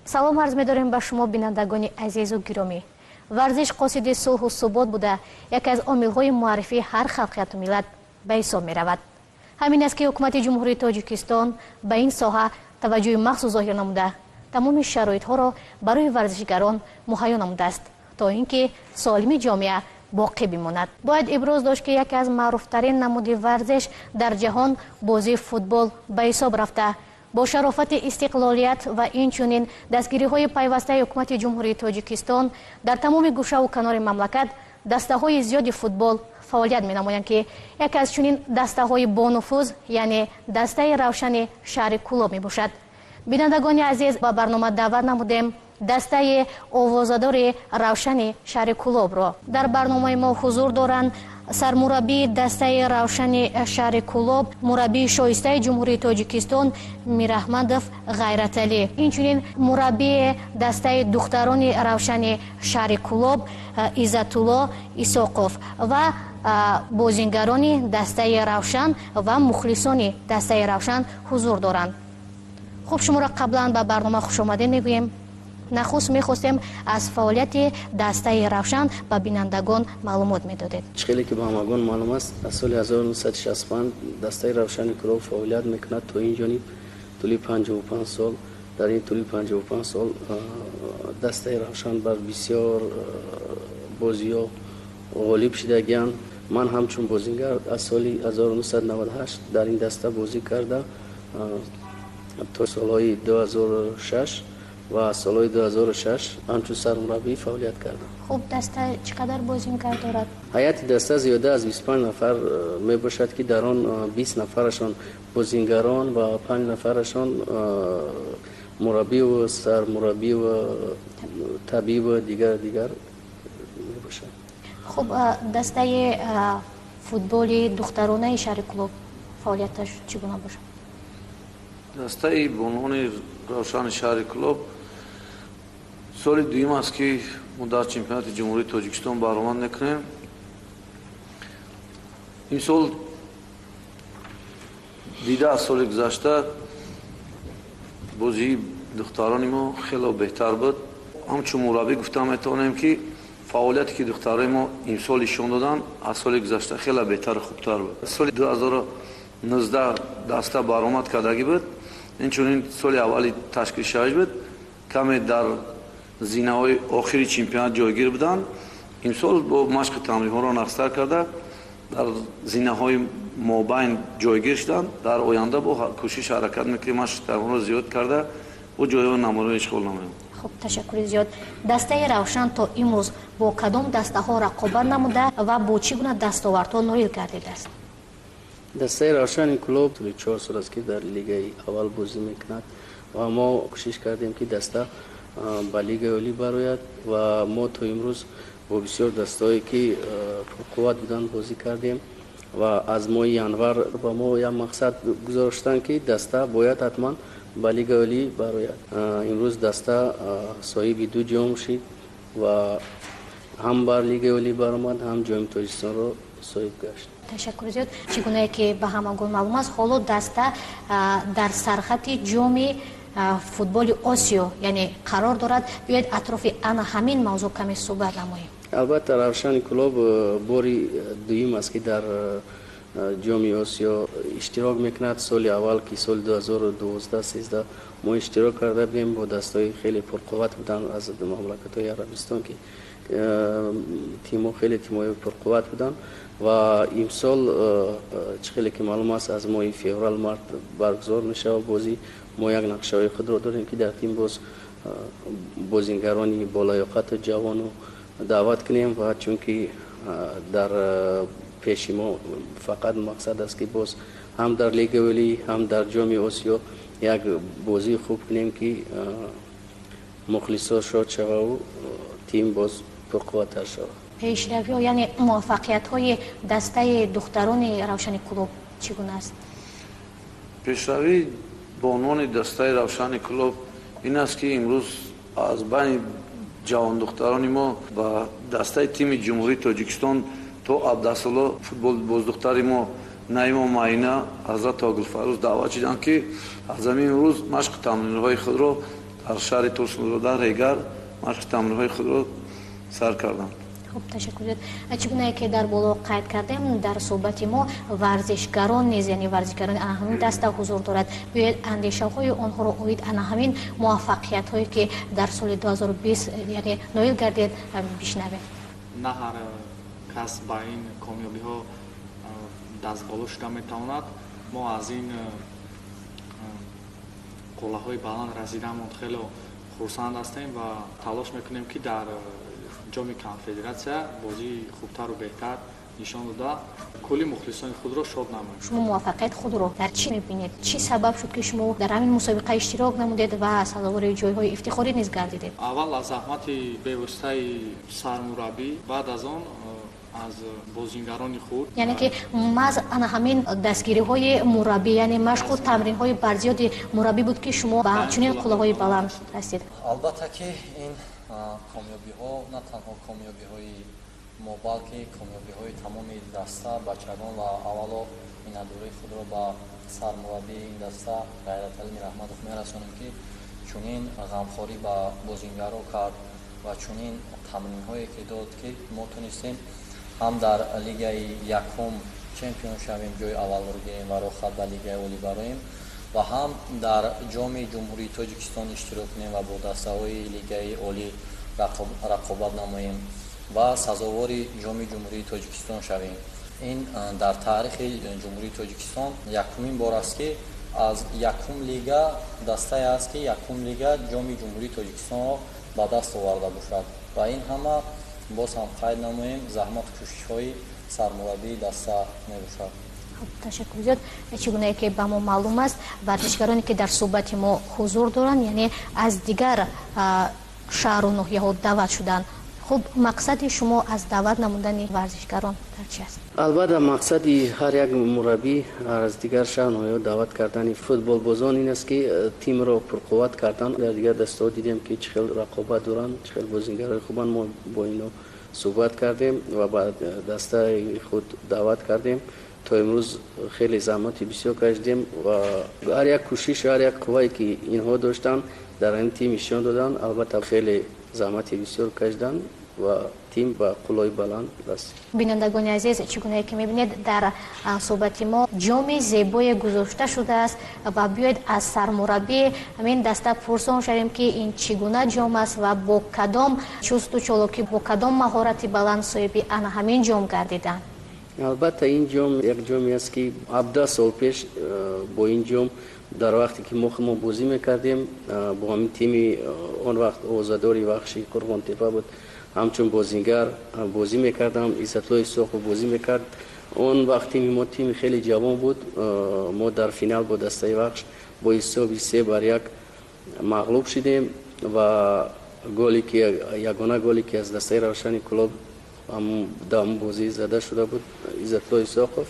салом арз медорем ба шумо бинандагони азизу гиромӣ. варзиш қосиди сулҳу субот буда яке аз омилҳои муаррифии ҳар халқияту миллат ба ҳисоб меравад. ҳамин аст ки ҳукумати ҷумҳурии Тоҷикистон ба ин соҳа таваҷҷӯҳи махсус зоҳир намуда тамоми шароитҳоро барои варзишгарон муҳайё намудааст то ин ки солими ҷомеа боқӣ бимонад. бояд иброз дошт ки яке аз маъруфтарин намуди варзиш дар ҷаҳон бозии футбол ба ҳисоб рафта бо шарофати истиқлолият ва инчунин дастгириҳои пайвастаи ҳукумати ҷумҳурии Тоҷикистон дар тамоми гӯшаву канори мамлакат дастаҳои зиёди футбол фаъолият менамоянд ки яке аз чунин дастаҳои бонуфуз яъне дастаи равшани шаҳри Кӯлоб мебошад. бинандагони азиз, ба барнома даъват намудем дастаи овозадори равшани шаҳри Кӯлобро. дар барномаи мо ҳузур доранд сармураббии дастаи равшани шаҳри Кӯлоб, мураббии шоистаи ҷумҳурии Тоҷикистон Мираҳмадов Ғайраталӣ, инчунин мураббии дастаи духтарони равшани шаҳри Кӯлоб Иззатулло Исоқов ва бозингарони дастаи равшан ва мухлисони дастаи равшан ҳузур доранд. хуб, шуморо қаблан ба барнома хушомадед мегӯем. нахуст мехостем аз фаъолияти дастаи равшан ба бинандагон маълумот медодед. хеле ки ба ҳамагон маълум аст, аз соли 1965 дастаи равшани Кӯлоб фаъолият мекунад то ин ҷониб тӯли 55 сол. дар ин тӯли 55 сол дастаи равшан бар бисёр бозиҳо ғолиб шудагиянд. ман ҳамчун бозингар аз соли 1998 дар ин даста бозӣ карда то солҳои 2006 ва солҳои 2006 ҳамчун сармураббӣ фаъолият кардам. хуб, даста чӣ қадар бозингар дорад? ҳайати даста зиёда аз 25 нафар мебошад ки дар он 20 нафарашон бозингарон ва 5 нафарашон мураббиву сармураббиву табибу дигар мебошад. хуб, дастаи футболи духтаронаи шаҳри Кӯлоб фаъолияташ чӣ гуна бошад? дастаи бонуни равшани шаҳри Кӯлоб соли дуюм аст ки мо дар чемпионати ҷумҳурии Тоҷикистон баромад мекунем. имсол дида аз соли гузашта бозии духтарони мо хело беҳтар буд. ҳамчун мураббӣ гуфта метавонем ки фаъолияте ки духтарони мо имсол нишон доданд аз соли гузашта хело беҳтару хубтар буд. соли 2019 даста баромад кардагӣ буд. инчунин соли аввали ташкилшавиш буд. каме дар зинаҳои охири чемпионат ҷойгир буданд. имсол бо машқи тамринҳоро нақстар карда дар зинаҳои мобайн ҷойгир шуданд. дар оянда бо кӯшиш ҳаракат мекунем машқи тамринҳоро зиёд карда бо ҷойҳои намудро ишғол намоем. хуб, ташаккури зиёд. дастаи равшан то имрӯз бо кадом дастаҳо рақобат намуда ва бо чӣ гуна дастовардҳо ноил гардидааст? дастаи равшани Кӯлоб тӯли 4 сол аст ки дар лигаи аввал бозӣ мекунад ва мо кӯшиш кардем ки даста ба лигаи олӣ барояд ва мо то имрӯз бо бисёр дастаҳое ки пурқувват буданд бозӣ кардем ва аз моҳи январ ба мо як мақсад гузоштанд ки даста бояд ҳатман ба лигаи олӣ барояд. имрӯз даста соҳиби 2 ҷом шид ва ҳам бар лигаи олӣ баромад, ҳам ҷоми Тоҷикистонро соҳиб гашт. ташаккури зиёд. чӣ гунае ки ба ҳамагон маълум аст, ҳоло даста дар сархати ҷоми футболи Осиё яъне қарор дорад. биёед атрофи ана ҳамин мавзӯъ каме суҳбат намоем. албатта равшани Кӯлоб бори дуюм аст ки дар ҷоми Осиё иштирок мекунад. соли аввал ки соли 2012-13 мо иштирок карда будем бо дастаҳои хеле пурқувват буданд аз мамлакатҳои арабистон ки тимҳо хеле тимҳои пурқувват буданд ва имсол чӣ хеле ки маълум аст аз моҳи феврал март баргузор мешавад бозӣ. мо як нақшаҳои худро дорем ки дар тим боз бозингарони болаёқату ҷавону даъват кунем ва чунки дар пеши мо фақат мақсад аст ки боз ҳам дар лигаи олӣ ҳам дар ҷоми Осиё як бозии хуб кунем ки мухлисо шод шававу тим боз пурқувваттар шавад. пешравиҳо яъне муваффақиятҳои дастаи духтарони равшани Кӯлоб чӣ гуна аст? пешравии бонуни дастаи равшани Кӯлоб ин аст ки имрӯз аз байни ҷавондухтарони мо ба дастаи тими ҷумҳурии Тоҷикистон то Абдасулло футболбоздухтари мо Наимо Майна ҳазрат Огилфарӯз даъват шуданд ки аз ҳамин рӯз машқи тамринҳои худро дар шаҳри Тосунрода регар машқи тамринҳои худро сар кардам. خب تشکر. چگونه که در بالا قید کردیم در صحبت ما ورزشکاران نیز یعنی ورزشکاران همین دسته حضور دارد. باید اندیشه های آنها را اوید همین موفقیت هایی که در سال 2020 یعنی نایل گردید بشنویم. نه هر کس با این کامیابی ها دست بالا شده میتواند. ما از این قله های بلند رسیدن خیلی خرسند هستیم و تلاش میکنیم که در ҷоми конфедератсия бозии хубтару беҳтар нишон дода кулли мухлисони худро шод намоед. шумо муваффақият худро дар чӣ мебинед? чӣ сабаб шуд ки шумо дар ҳамин мусобиқа иштирок намудед ва сазовори ҷойҳои ифтихорӣ низ гардидед? аввал аз заҳмати бевоситаи сармураббӣ баъд аз он аз бозингарони худ яъне ки маҳз ана ҳамин дастгириҳои мураббӣ яъне машқу тамринҳои барзиёди мураббӣ буд ки шумо ба чунин қуллаҳои баланд расид. албатта ки ин камёбиҳо на танҳо камёбиҳои мо балки камёбиҳои тамоми даста бачагон ва аввало миннатдории худро ба сармураббии ин даста ғайраталӣ мирраҳматов мерасонем ки чунин ғамхорӣ ба бозингаро кард ва чунин тамринҳое ки дод ки мо тунистем ҳам дар лигаи якум чемпион шавем ҷои аввалро гирем ва рохат ба лигаи олӣ бароем ва ҳам дар ҷоми ҷумҳурии Тоҷикистон иштирок кунем ва бо дастаҳои лигаи олӣ рақобат намоем ва сазовори ҷоми ҷумҳурии Тоҷикистон шавем. ин дар таърихи ҷумҳурии Тоҷикистон якумин бор аст ки аз якум лига дастае аст ки якум лига ҷоми ҷумҳурии Тоҷикистонро ба даст оварда бошад ва ин ҳама боз ҳам қайд намоем заҳмату кӯшишҳои сармураббии даста мебошад. ташаккур зиёд. чигуне ки ба мо маълум аст варзишгароне ки дар суҳбати мо ҳузур доранд яъне аз дигар шаҳру ноҳияҳо даъват шуданд. хуб мақсади шумо аз даъват намудани варзишгарон дар чи аст? албатта мақсади ҳар як мураббӣ аз дигар шаҳр ноҳияҳо даъват кардани футболбозон ин аст ки тимро пурқувват кардан. дар дигар дастаҳо дидем ки чӣ хел рақобат доранд, чӣ хел бозингарои хубанд. мо бо ино суҳбат кардем ва ба дастаи худ даъват кардем. то имрӯз хеле заҳмати бисёр кашидем ва ҳар як кӯшиш ҳар як қуввае ки инҳо доштанд дар ин тим нишон доданд. албатта хеле заҳмати бисёр кашиданд ва тим ба қуллаи баланд расид. бинандагони азиз, чигуне ки мебинед дар суҳбати мо ҷоми зебое гузошта шудааст ва биёед аз сармураббӣ ҳамин даста пурсон шавем ки ин чӣ гуна ҷом аст ва бо кадом чусту чолокӣ бо кадом маҳорати баланд соҳиби ана ҳамин ҷом гардиданд? албатта ин ҷом як ҷоме аст ки 17 сол пеш бо ин ҷом дар вақте ки мо бозӣ мекардем бо ҳамин тими он вақт озадори вахши Қурғонтепа буд, ҳамчун бозингар бозӣ мекардам, Иззатлои Соқов бозӣ мекард. он вақт тими мо тими хеле ҷавон буд. мо дар финал бо дастаи вахш бо ҳисоби 3-1 мағлуб шидем ва ягона голе ки аз дастаи Равшани Кӯлоб дам бозӣ зада шуда буд, Иззатлои Соқов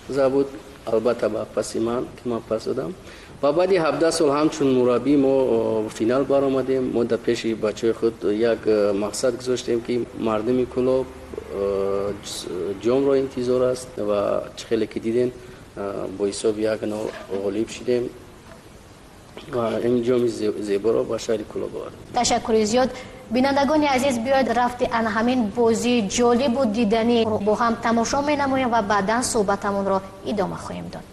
забуд, албатта ба паси ман ки ман пас додам. ва баъди 17 сол ҳамчун мураббӣ мо финал баромадем. мо дар пеши бачаҳои худ як мақсад гузоштем ки мардуми Кӯлоб ҷомро интизор аст ва чӣ хеле ки дидем бо ҳисоби 1-0 ғолиб шидем ва ин ҷоми зеборо ба шаҳри Кӯлоб овардем. ташаккури зиёд. бинандагони азиз, биёед рафти ана ҳамин бозии ҷолибу диданӣ бо ҳам тамошо менамоем ва баъдан суҳбатамонро идома хоҳем дод.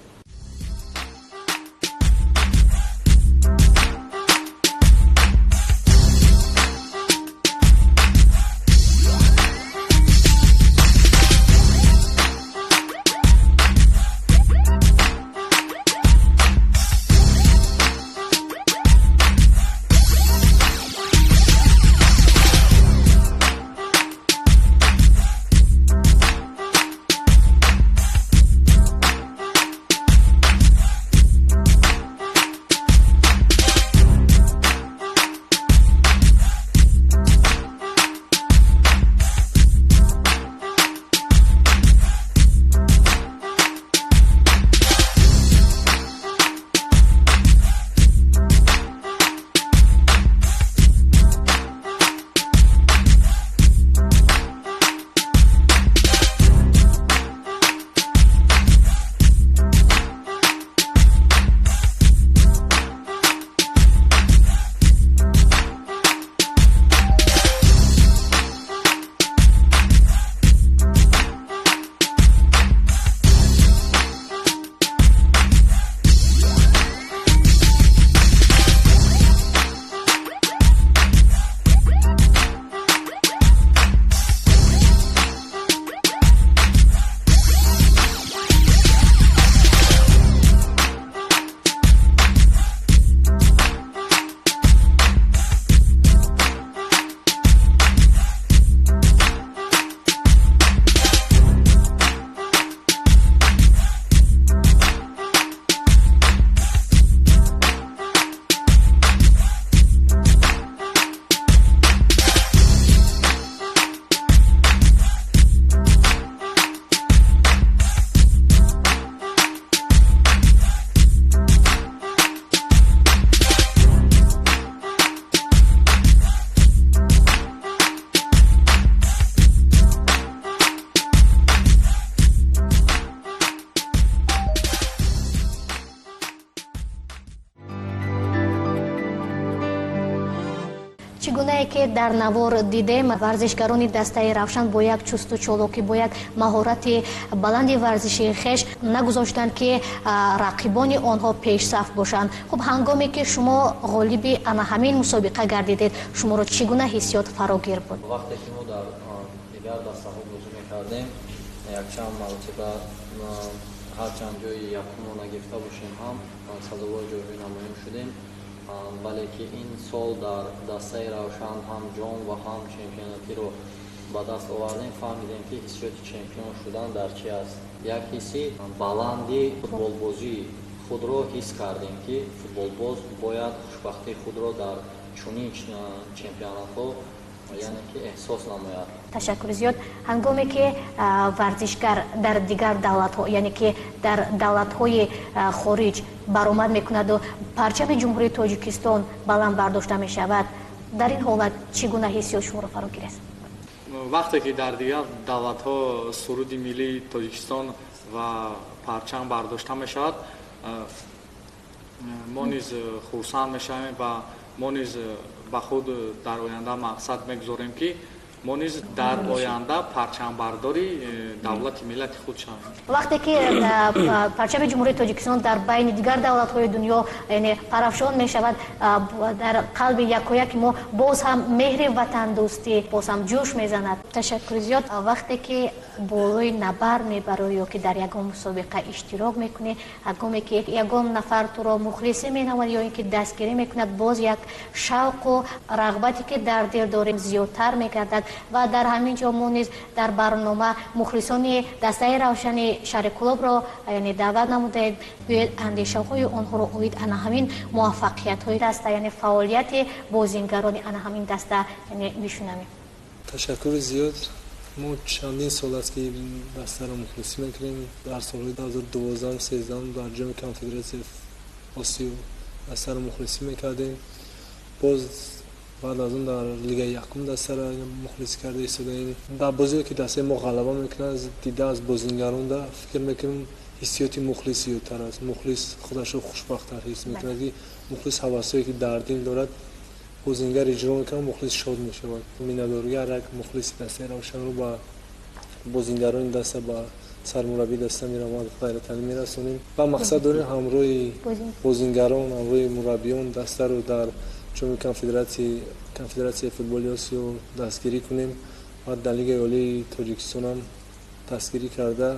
ончунае ки дар навор дидем, варзишгарони дастаи Равшан бо як чусту чолокӣ, бо як маҳорати баланди варзиши хеш нагузоштанд ки рақибони онҳо пешсаф бошанд. хуб, ҳангоме ки шумо ғолиби ана ҳамин мусобиқа гардидед, шуморо чӣ гуна ҳиссиёт фарогир буд? вақте ки мо дар дигар дастаҳо бозӣ мекардем, якчанд маротиба ҳарчанд ҷои якумро нагирифта бошем ҳам сазовори ҷойҳои намоён шудем, вале ки ин сол дар дастаи Равшан ҳам ҷом ва ҳам чемпионатиро ба даст овардем, фаҳмидем ки ҳиссиёти чемпион шудан дар чи аст. як ҳисси баланди футболбозии худро ҳис кардем ки футболбоз бояд хушбахтии худро дар чунин чемпионатҳо яъне ки эҳсос намояд. ташаккури зиёд. ҳангоме ки варзишгар дар дигар давлатҳо, яъне ки дар давлатҳои хориҷ баромад мекунаду парчами ҷумҳурии Тоҷикистон баланд бардошта мешавад, дар ин ҳолат чӣ гуна ҳиссиёт шуморо фарогир аст? вақте ки дар дигар давлатҳо суруди миллии Тоҷикистон ва парчам бардошта мешавад, мо низ хурсанд мешавем ва мо низ ба худ дар оянда мақсад мегузорем ки мо низ дар оянда парчамбардори давлати миллати худ шавем. вақте ки парчами ҷумҳурии Тоҷикистон дар байни дигар давлатҳои дунё яъне парафшон мешавад, дар қалби якояки мо боз ҳам меҳри ватандӯстӣ боз ҳам ҷӯш мезанад. ташаккури зиёд. вақте ки болои набар мебарӣ ё ки дар ягон мусобиқа иштирок мекунӣ, ҳангоме ки ягон нафар туро мухлисӣ менамад ё ин ки дастгирӣ мекунад, боз як шавқу рағбате ки дар дил дорем зиёдтар мегардад ва дар ҳамин ҷо мо низ дар барнома мухлисони дастаи Равшани шаҳри Кӯлобро яъне даъват намудаед биёед андешаҳои онҳоро оид ана ҳамин муваффақиятҳои даста, яъне фаъолияти бозингарони ана ҳамин даста яъне бишунавем. ташаккури зиёд. мо чандин сол аст ки дастаро мухлисӣ мекунем. дар солҳои 2012-13 дар ҷоми конфедератсияи осиё дастаро мухлисӣ мекардем. боз баъд аз он дар лигаи якум дастаро мухлисӣ карда истодаем. дар бозие ки дастаи мо ғалаба мекунад, дида аз бозингаронда фикр мекунем ҳиссиёти мухлис зиёдтар аст. мухлис худашро хушбахттар ҳис мекунад ки мухлис ҳавасое ки дар дил дорад бозингар иҷро мекунад, мухлис шод мешавад. миннатдоригар як мухлиси дастаи Равшанро ба бозингарони даста ба сармураббии даста мирамад ғайратанӣ мерасонем ва мақсад дорем ҳамроҳи бозингарон, ҳамроҳи мураббиён дастаро дар ҷоми конфедератсияи футболи осиё дастгирӣ кунем ва дар лигаи олии Тоҷикистон ҳам дастгирӣ карда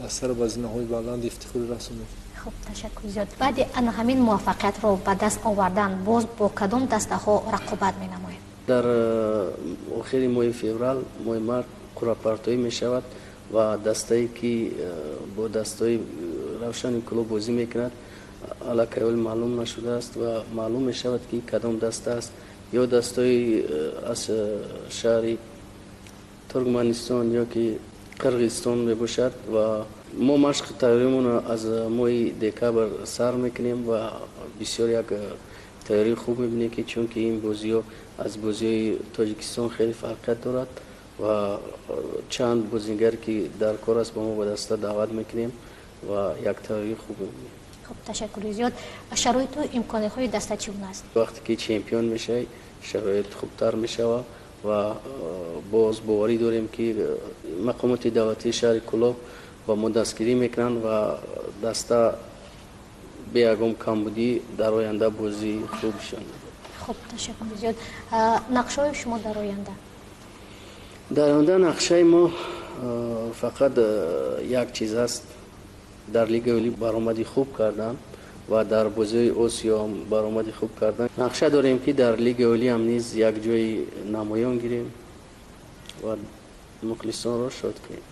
дастаро ба зинаҳои баланд ифтихорӣ расонем. хуб, ташаккури зиёд. баъди ана ҳамин муваффақиятро ба даст овардан боз бо кадом дастаҳо рақобат менамоед? дар охири моҳи феврал, моҳи март қуръапартоӣ мешавад ва дастае ки бо дастаи Равшани Кӯлоб бозӣ мекунад аллакай маълум нашудааст ва маълум мешавад ки кадом даста аст. ё дастаи аз шаҳри Туркманистон ё ки Қирғизистон мебошад ва мо машқи тайёримонро аз моҳи декабр сар мекунем ва бисёр як тайёрии хуб мебинем ки чунки ин бозиҳо аз бозиҳои Тоҷикистон хеле фарқият дорад ва чанд бозингар ки дар кор аст ба мо ба даста даъват мекунем ва як тайёрии хуб мебинем. хуб, ташаккури зиёд. шароиту имкониятҳои даста чӣ гуна аст? вақте ки чемпион мешавӣ шароит хубтар мешавад ва боз боварӣ дорем ки мақомоти давлатии шаҳри Кӯлоб ба мо дастгирӣ мекунанд ва даста бе ягон камбудӣ дар оянда бозии хуб шон. хуб, ташаккури зиёд. нақшаҳои шумо дар оянда? дар оянда нақшаи мо фақат як чиз аст. дар лигаи олӣ баромади хуб кардан ва дар бозиҳои осиё баромади хуб кардан. нақша дорем ки дар лигаи олӣ ҳам низ як ҷои намоён гирем ва мухлисонро шод кунем.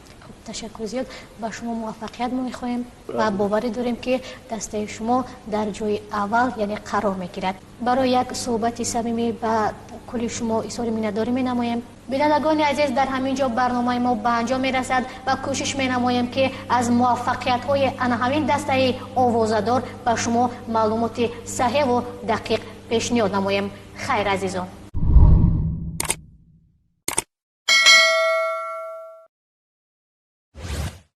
ташаккури зиёд. ба шумо муваффақият мехоҳем ва боварӣ дорем ки дастаи шумо дар ҷои аввал яъне қарор мегирад. барои як суҳбати самимӣ ба кулли шумо изҳори миннатдорӣ менамоем. бинандагони азиз, дар ҳамин ҷо барномаи мо ба анҷом мерасад ва кӯшиш менамоем ки аз муваффақиятҳои ана ҳамин дастаи овозадор ба шумо маълумоти саҳеву дақиқ пешниҳод намоем. хайр азизон.